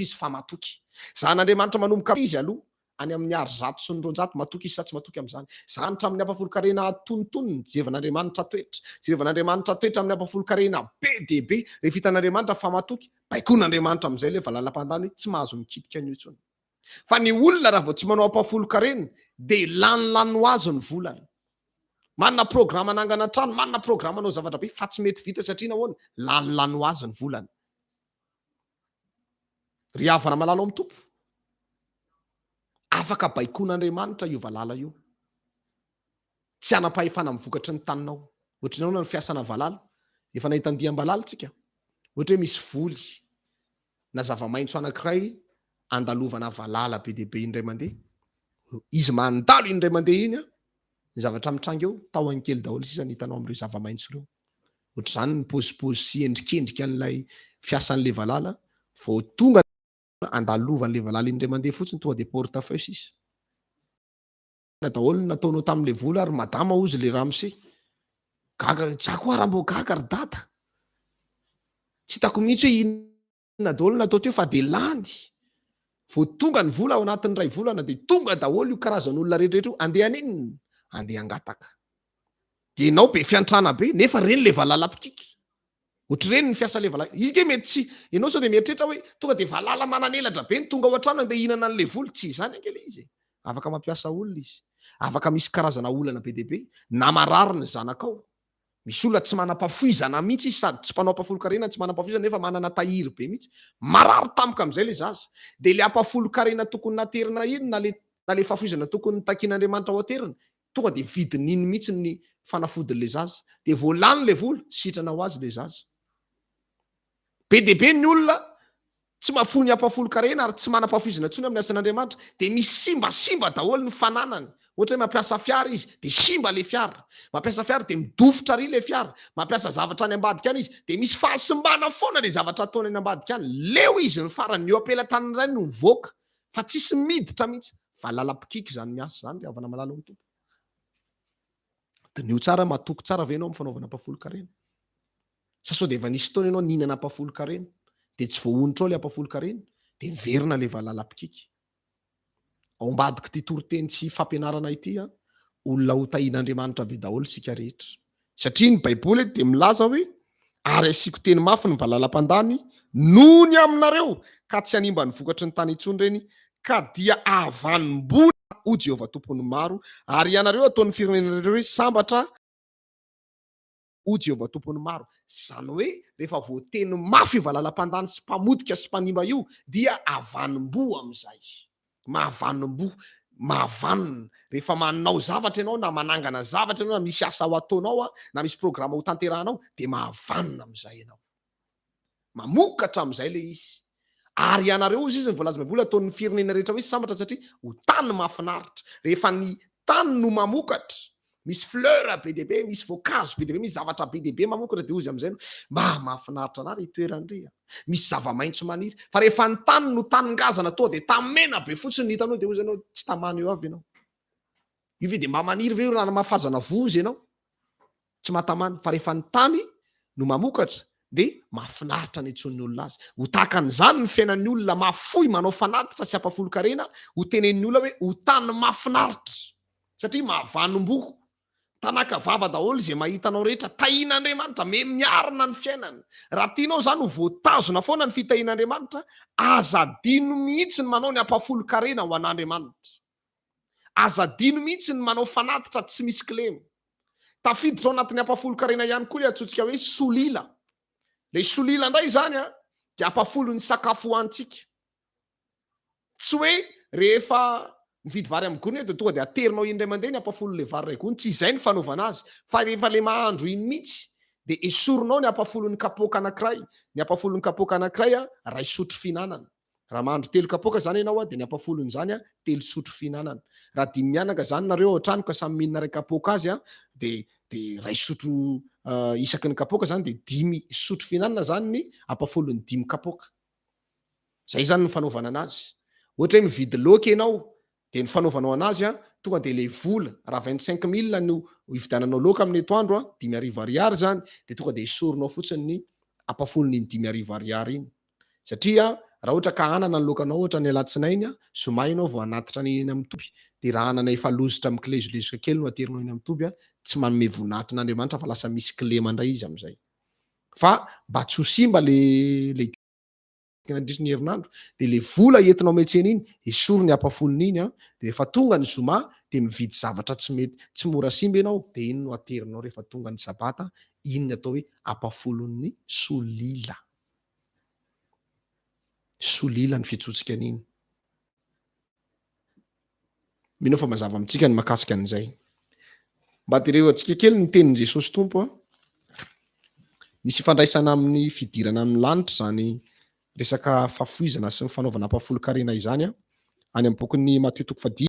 izy fa matoky. Zan'Andriamanitra manomboka izy aloha any amin'ny ary zato sy ny roanjato matoky izy sa tsy matoky amin'izany. Zanitra amin'ny ampafolo-karena atonontonony jerevan'Andriamanitra toetra. Jerevan'Andriamanitra toetra amin'ny ampafolo-karena be dia be. Rehefa hitan'Andriamanitra fa matoky, baikoan'Andriamanitra amin'izay le valalam-pandany tsy mahazo mikitika an'io intsony. Fa ny olona raha vao tsy manao ampafolo-karena dia lanilany ho azy ny volany. Manana programa nangana trano, manana programa anao zavatra be fa tsy mety vita satria nahoana lanilany ho azy ny volany. Ry havana malala ao amin'ny tompo. Afaka baikoan'Andriamanitra io valala io. Tsy anam-pahefana mivokatry ny taninao. Ohatranao ny fiasana valala, efa nahita andiam-balala tsika. Ohatra hoe misy voly na zava-maitso anankiray andalovana valala be dia be indray mandeha. Izy mandalo indray mandeha iny ny zavatra mitranga eo tahony kely daholo sisa ny hitanao amin'ireo zava-maitso ireo. Ohatr'izany ny pôzipôzy sy endrikendrika an'ilay fiasan'ilay valala, vao tonga andalovan'ilay valala indray mandeha fotsiny tonga dia portefeuille sisa. Daholo nataonao tamin'ilay vola ary madama ozy le ramose. Gaga tsako raha mbô gaga ry dada. Tsy hitako mihitsy hoe inona daholo natao teo fa dia lany. Vao tonga ny vola ao anatin'ny ray volana dia tonga daholo io karazan'olona rehetrarehetra andeha an'inona? Andeha angataka. Dia ianao be fiantrana be nefa reny le valala pikiky. Ohatr'ireny ny fiasa le valala. Ike mety tsy ianao sao dia mieritreritra hoe tonga dia valala manan'elatra be ny tonga ao an-trano andeha hihinana an'ilay voly. Tsy izany ankely izy. Afaka mampiasa olona izy. Afaka misy karazana olana be dia be. Na marary ny zanakao. Misy olona tsy manam-pafoizana mihitsy izy sady tsy mpanao ampafolo-karena, tsy manam-pafoizana nefa manana tahiry be mihitsy. Marary tampoka amin'izay le zaza. Dia le ampafolo-karena tokony naterina iny na le fafoizana tokony takian'Andriamanitra ho aterina, tonga dia vidin'iny mihitsy ny fanafodin'le zaza. Dia voalany le vola, sitrana ho azy le zaza. Be dia be ny olona tsy mafony ampafolo-karena ary tsy manam-pafoizana intsony amin'ny asan'Andriamanitra, dia misy simbasimba daholo ny fananany. Ohatra hoe mampiasa fiara izy dia simba le fiara. Mampiasa fiara dia midofotra ry le fiara. Mampiasa zavatra any ambadika any izy dia misy fahasimbana foana le zavatra ataony any ambadika any. Leo izy ny farany eo ampelatanany iray no mivoaka fa tsisy miditra mihitsy. Valala-pikiky zany miasa zany, havana malala amin'ny tompo. Dinio tsara, matoky tsara ve ianao amin'ny fanaovana ampafolo-karena? Sa sao dia efa nisy fotoana ianao nihinana ampafolo-karena dia tsy voahonitrao le ampafolo-karena dia miverina le valala-pikiky. Ao ambadika ity toroteny sy fampianarana ity olona ho tahian'Andriamanitra be daholo sika rehetra. Satria ny Baiboly dia milaza hoe ary asiako teny mafy ny valalam-pandany noho ny aminareo ka tsy hanimba ny vokatry ny tany intsony reny ka dia avanim-bola ho Jehovah tompony maro ary ianareo ataon'ny firenenareo hoe sambatra ho Jehovah tompony maro. Zany hoe rehefa voateny mafy valalam-pandany sy mpamodika sy mpanimba io dia avanim-bo amin'izay. Mahavanim-bo, mahavanina. Rehefa manao zavatra ianao na manangana zavatra ianao na misy asa ho ataonao na misy programa ho tanterahanao dia mahavanina amin'izay ianao. Mamokatra amin'izay le izy. Ary ianareo izy ny voalaza Baiboly ataon'ny firenena rehetra hoe sambatra satria ho tany mahafinaritra. Rehefa ny tany no mamokatra, misy fleur be dia be, misy voankazo be dia be, misy zavatra be dia be mamokatra dia ozy amin'izay mahafinaritra anary itoerandrea. Misy zava-maitso maniry. Fa rehefa ny tany no taningazana toa dia tamena be fotsiny ny hitanao dia ozy ianao tsy tamana eo avy ianao. Io ve dia mba maniry ve raha mahafazana vozy ianao? Tsy mahatamana. Fa rehefa ny tany no mamokatra dia mahafinaritra ny itson'ny olona azy. Ho tahakan'izany ny fiainan'ny olona mafoy manao fanatitra sy ampafolo-karena ho tenen'ny olona hoe ho tany mahafinaritra satria mahavanim-boko. Tanaka vava daholo izay mahitanao rehetra tahian'Andriamanitra me miarina ny fiainana. Raha tianao zany ho voatazona foana ny fitahian'Andriamanitra, azadino mihitsy ny manao ny ampafolo-karena ho an'Andriamanitra. Azadino mihitsy ny manao fanatitra tsy misy kilema. Tafiditra ao anatin'ny ampafolo-karena ihany koa le atsotsika hoe solila. Le solila indray zany dia ampafolon'ny sakafo hoantsika. Tsy hoe rehefa mividy vary amin'ny gony dia tonga dia aterinao indray mandeha ny ampafolon'le vary ray gony. Tsy izay ny fanaovana azy. Fa rehefa le mahandro iny mihitsy dia esorinao ny ampafolon'ny kapoaka anankiray. Ny ampafolon'ny kapoaka anankiray ray sotro fihinanana. Raha mahandro 3 kapoaka zany ianao dia ny ampafolon'izany 3 sotro fihinanana. Raha 5 mianaka zany nareo ao an-trano ka samy mihinana ray kapoaka azy dia ray sotro isaky ny kapoaka zany dia 5 sotro fihinanana zany ny ampafolon'ny 5 kapoaka. Zay zany ny fanaovana anazy. Ohatra hoe mividy laoka ianao dia ny fanaovanao anazy tonga dia le vola raha 25 000 no hividiananao laoka amin'ny etoandro 5,000 ariary zany dia tonga dia esorinao fotsiny ny ampafolon'ny 5,000 ariary iny. Satria raha ohatra ka anana ny lokanao ohatra ny alatsinainy a somainao vao anatitra ny iny amin'ny toby de raha anana efa lozitra amin'ny kilezilezoka kely no aterinao iny amin'ny toby a tsy manome voninahitrin'Andriamanitra fa lasa misy kilema indray izy amin'izay fa mba tsy ho simba le nandritra ny herinandro de le vola entinao metsena iny esory ny ampafolony iny a de rehefa tonga ny zoma de mividy zavatra tsy mety tsy mora simba ianao de iny no aterinao rehefa tonga ny sabata iny ny atao hoe ampafolon'ny solila ny fitsotsika an'iny mino fa mazava amintsika ny makasika an'izay mba dereo antsika kely ny tenin'i Jesosy tompo a misy ifandraisana amin'ny fidirana amin'ny lanitra zany resaka fafoizana sy ny fanaovana ampafolo-karena izany a any amin'ny bokin'ny Mateo 10